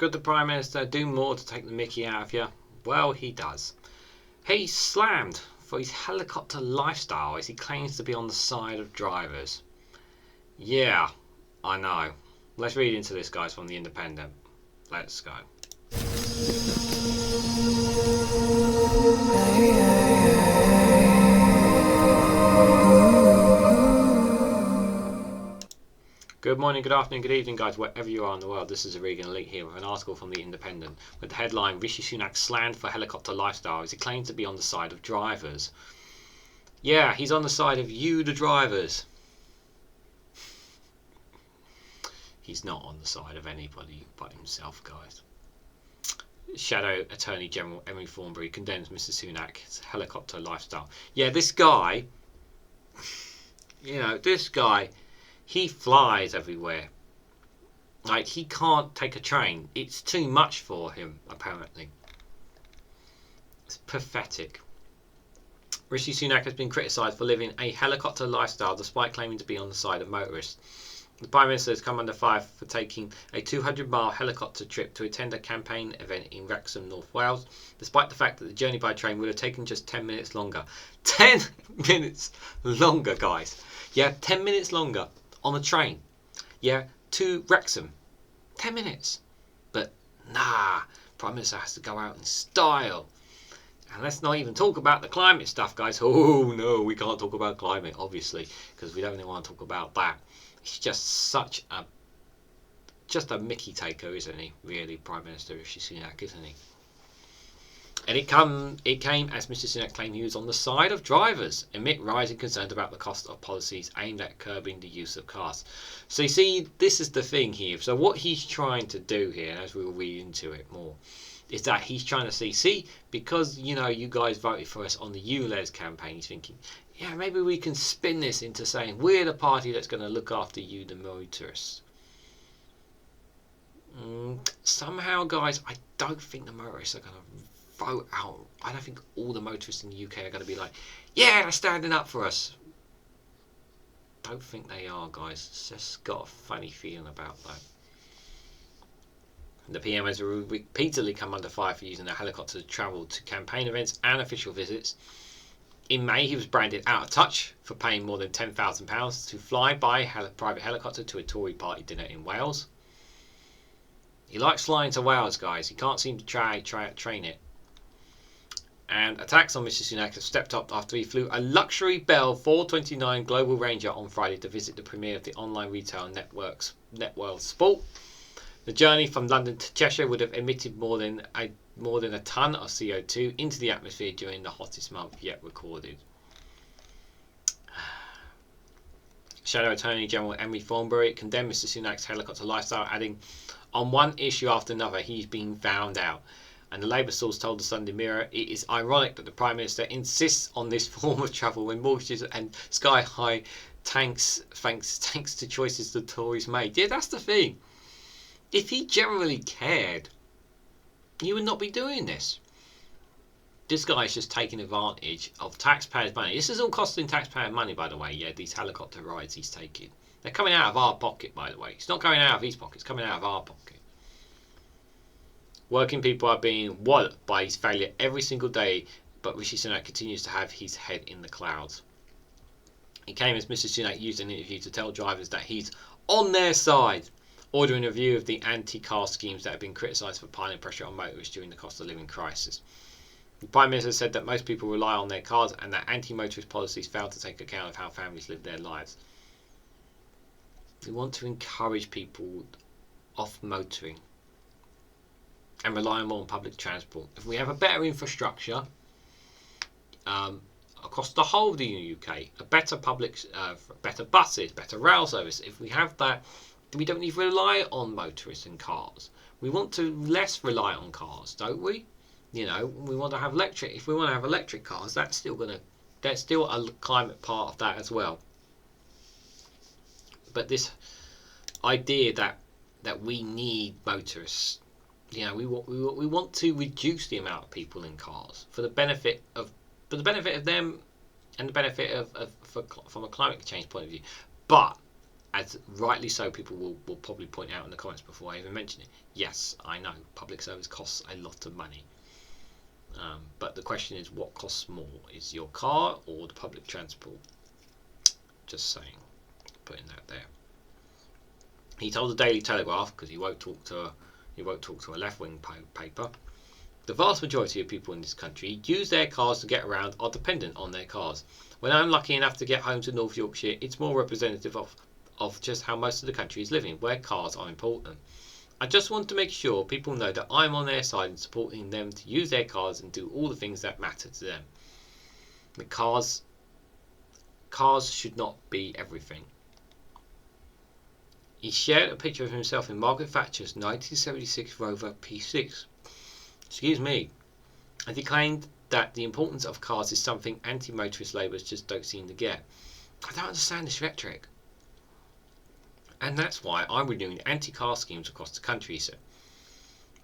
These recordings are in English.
Could the Prime Minister do more to take the mickey out of you? Well, he does. He's slammed for his helicopter lifestyle as he claims to be on the side of drivers. Yeah, I know. Let's read into this, guys, from The Independent. Let's go. Good morning, good afternoon, good evening, guys, wherever you are in the world. This is REGANELITE here with an article from The Independent with the headline, Rishi Sunak slammed for helicopter lifestyle as he claims to be on the side of drivers. Yeah, he's on the side of you, the drivers. He's not on the side of anybody but himself, guys. Shadow Attorney General Emily Thornberry condemns Mr Sunak's helicopter lifestyle. Yeah, this guy, he flies everywhere. Like, he can't take a train. It's too much for him, apparently. It's pathetic. Rishi Sunak has been criticised for living a helicopter lifestyle despite claiming to be on the side of motorists. The Prime Minister has come under fire for taking a 200-mile helicopter trip to attend a campaign event in Wrexham, North Wales, despite the fact that the journey by train would have taken just 10 minutes longer. 10 minutes longer, guys. Yeah, 10 minutes longer on a train. Yeah, to Wrexham. 10 minutes. But nah, Prime Minister has to go out in style. And let's not even talk about the climate stuff, guys. Oh no, we can't talk about climate, obviously, because we don't really want to talk about that. He's just a Mickey taker, isn't he? Really, Prime Minister Rishi Sunak, isn't he? And it came as Mr Sunak claimed he was on the side of drivers amid rising concerns about the cost of policies aimed at curbing the use of cars. So you see, this is the thing here. So what he's trying to do here, as we'll read into it more, is that he's trying to see, because, you guys voted for us on the ULEZ campaign, he's thinking, yeah, maybe we can spin this into saying we're the party that's going to look after you, the motorists. Somehow, guys, I don't think the motorists are going to vote out. I don't think all the motorists in the UK are going to be like, yeah, they're standing up for us. Don't think they are, guys. It's just got a funny feeling about that. The PM has repeatedly come under fire for using a helicopter to travel to campaign events and official visits. In May, he was branded out of touch for paying more than £10,000 to fly by private helicopter to a Tory party dinner in Wales. He likes flying to Wales, guys. He can't seem to train it. And attacks on Mr Sunak have stepped up after he flew a luxury Bell 429 GlobalRanger on Friday to visit the premiere of the online retail Networld Sport. The journey from London to Cheshire would have emitted more than a tonne of CO2 into the atmosphere during the hottest month yet recorded. Shadow Attorney General Emily Thornberry condemned Mr Sunak's helicopter lifestyle, adding, on one issue after another, he's been found out. And the Labour source told the Sunday Mirror, it is ironic that the Prime Minister insists on this form of travel when mortgages and sky-high thanks to choices the Tories made. Yeah, that's the thing. If he generally cared, he would not be doing this. This guy is just taking advantage of taxpayers' money. This is all costing taxpayer money, by the way. Yeah, these helicopter rides he's taking. They're coming out of our pocket, by the way. It's not coming out of his pocket. It's coming out of our pocket. Working people are being walloped by his failure every single day, but Rishi Sunak continues to have his head in the clouds. It came as Mr Sunak used an interview to tell drivers that he's on their side, ordering a review of the anti-car schemes that have been criticised for piling pressure on motorists during the cost of living crisis. The Prime Minister said that most people rely on their cars and that anti-motorist policies fail to take account of how families live their lives. We want to encourage people off motoring and relying more on public transport. If we have a better infrastructure across the whole of the UK, a better better buses, better rail service, if we have that, we don't need to rely on motorists and cars. We want to less rely on cars, don't we? We want to have electric. If we want to have electric cars, that's still a climate part of that as well. But this idea that we need motorists, we want to reduce the amount of people in cars for the benefit of them and the benefit from a climate change point of view. But as rightly so, people will probably point out in the comments before I even mention it. Yes, I know public service costs a lot of money, but the question is, what costs more? Is your car or the public transport? Just saying, putting that there. He told the Daily Telegraph, because he won't talk to a left-wing paper, the vast majority of people in this country use their cars to get around, are dependent on their cars. When I'm lucky enough to get home to North Yorkshire, it's more representative of just how most of the country is living, where cars are important. I just want to make sure people know that I'm on their side and supporting them to use their cars and do all the things that matter to them. The cars should not be everything. He shared a picture of himself in Margaret Thatcher's 1976 Rover P6. Excuse me. And he claimed that the importance of cars is something anti-motorist Labourers just don't seem to get. I don't understand this rhetoric. And that's why I'm renewing anti-car schemes across the country, he said.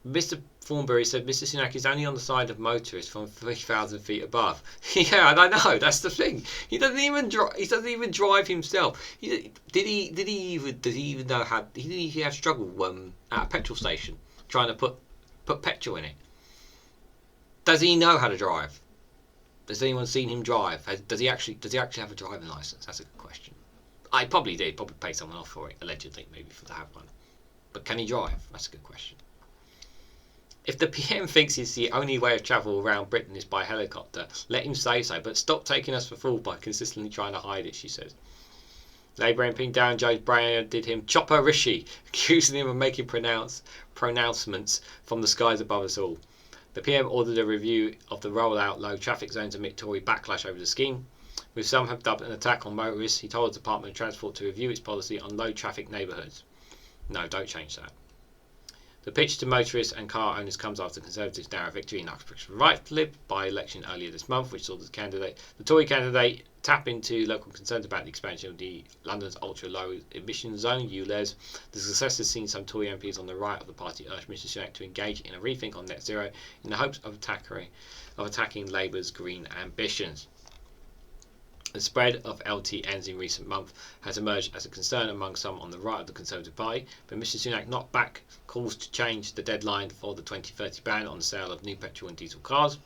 Mr Thornberry said Mr Sunak is only on the side of motorists from 3,000 feet above. Yeah, I know, that's the thing. He doesn't even drive himself. Did he even know how? Did he have struggle at a petrol station trying to put petrol in it? Does he know how to drive? Has anyone seen him drive? Does he actually have a driving license? That's a good question. I probably did. Probably pay someone off for it, allegedly, maybe for to have one. But can he drive? That's a good question. If the PM thinks it's the only way of travel around Britain is by helicopter, let him say so, but stop taking us for fools by consistently trying to hide it, she says. Labour MP Darren Jones Bryan did him chopper Rishi, accusing him of making pronouncements from the skies above us all. The PM ordered a review of the rollout low traffic zones amid Tory backlash over the scheme. With some have dubbed an attack on motorists, he told the Department of Transport to review its policy on low traffic neighbourhoods. No, don't change that. The pitch to motorists and car owners comes after Conservatives' narrow victory in Uxbridge's Wrexham by-election earlier this month, which saw the Tory candidate tap into local concerns about the expansion of the London's ultra-low emission zone, ULEZ. The success has seen some Tory MPs on the right of the party urge Mr Sunak to engage in a rethink on net zero in the hopes of attacking Labour's green ambitions. The spread of LTNs in recent months has emerged as a concern among some on the right of the Conservative Party, but Mr Sunak knocked back calls to change the deadline for the 2030 ban on the sale of new petrol and diesel cars.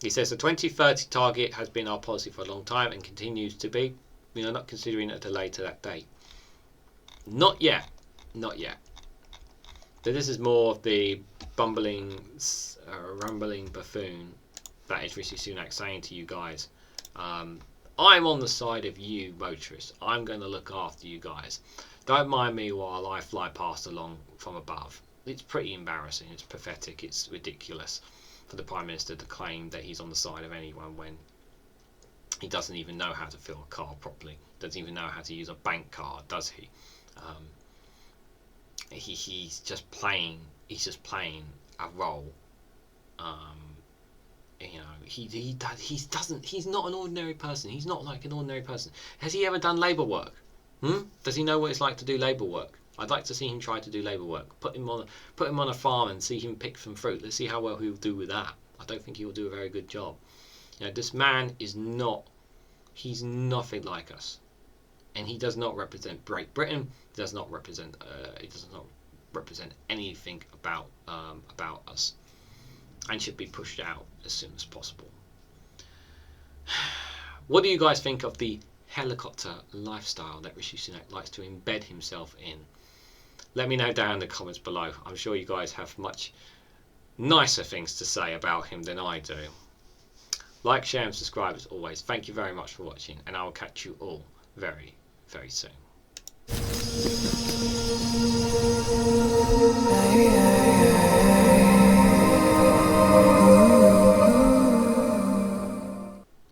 He says the 2030 target has been our policy for a long time and continues to be. We are not considering a delay to that date. Not yet. Not yet. So this is more of the rumbling buffoon that is Rishi Sunak saying to you guys, I'm on the side of you motorists. I'm going to look after you guys. Don't mind me while I fly past along from above. It's pretty embarrassing. It's pathetic. It's ridiculous for the Prime Minister to claim that he's on the side of anyone when he doesn't even know how to fill a car properly. Doesn't even know how to use a bank card, does he? He's just playing. He's just playing a role. You know, he's not an ordinary person. He's not like an ordinary person. Has he ever done labour work? Does he know what it's like to do labour work? I'd like to see him try to do labour work. Put him on a farm and see him pick some fruit. Let's see how well he'll do with that. I don't think he'll do a very good job. You know, this man is not. He's nothing like us, and he does not represent Great Britain. He does not represent. He does not represent anything about us, and should be pushed out as soon as possible. What do you guys think of the helicopter lifestyle that Rishi Sunak likes to embed himself in? Let me know down in the comments below. I'm sure you guys have much nicer things to say about him than I do. Like, share and subscribe as always. Thank you very much for watching, and I will catch you all very, very soon.